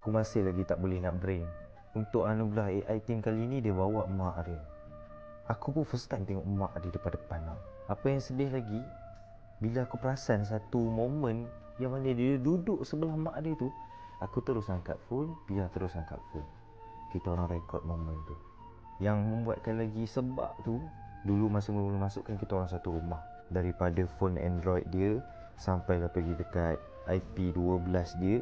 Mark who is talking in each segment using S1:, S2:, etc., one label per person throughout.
S1: aku masih lagi tak boleh nak brain. Untuk anugerah AI team kali ni dia bawa mak dia. Aku pun first time tengok mak dia depan-depan tau. Apa yang sedih lagi, bila aku perasan satu momen yang mana dia duduk sebelah mak dia tu, aku terus angkat phone, biar terus angkat phone. Kita orang rekod momen tu. Yang membuatkan lagi sebab tu, dulu masa mula masukkan kita orang satu rumah. Daripada phone Android dia sampai dah pergi dekat IP12 dia,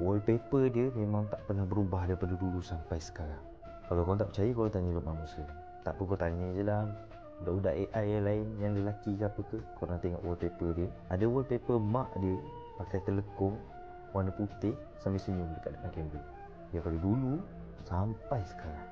S1: wallpaper dia memang tak pernah berubah daripada dulu sampai sekarang. Kalau korang tak percaya, korang tanya Luqman Musa. Tak apa, kau tanya je lah budak-budak AI yang lain, yang lelaki ke apa ke. Korang tengok wallpaper dia, ada wallpaper mak dia pakai telekung warna putih sambil senyum dekat depan kamera. Daripada dulu sampai sekarang.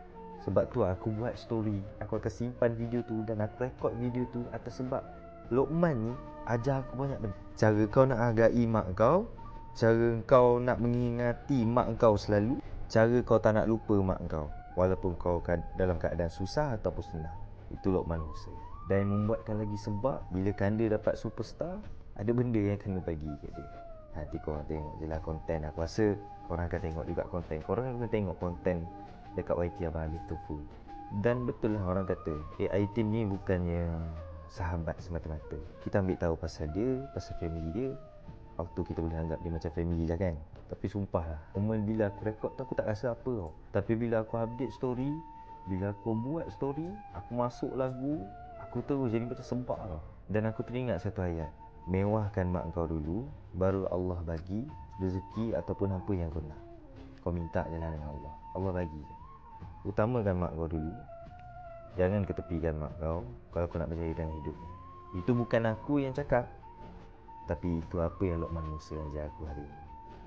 S1: Sebab tu aku buat story, aku akan simpan video tu dan aku rekod video tu atas sebab Luqman ni ajar aku banyak benda. Cara kau nak hargai mak kau, cara kau nak mengingati mak kau selalu, cara kau tak nak lupa mak kau walaupun kau dalam keadaan susah ataupun senang. Itu Luqman Musa. Dan membuatkan lagi sebab bila Kanda dapat superstar, ada benda yang kena bagi kat dia. Nanti korang tengok je lah konten. Aku rasa korang akan tengok juga konten. Korang akan tengok konten dekat YT Abang Alif tu full. Dan betul lah orang kata AI team ni bukannya sahabat semata-mata. Kita ambil tahu pasal dia, pasal family dia. Waktu kita boleh anggap dia macam family lah kan. Tapi sumpah lah, moment bila aku rekod tu aku tak rasa apa tau. Tapi bila aku update story, bila aku buat story, aku masuk lagu, aku terus jadi macam sebab tau. Dan aku teringat satu ayat, mewahkan mak kau dulu, baru Allah bagi rezeki ataupun apa yang kau nak. Kau minta je lah dengan Allah, Allah bagi je. Utamakan mak kau dulu, jangan ketepikan mak kau kalau kau nak berjaya dalam hidup ni. Itu bukan aku yang cakap, tapi itu apa yang Luqman Musa ajar aku hari ni.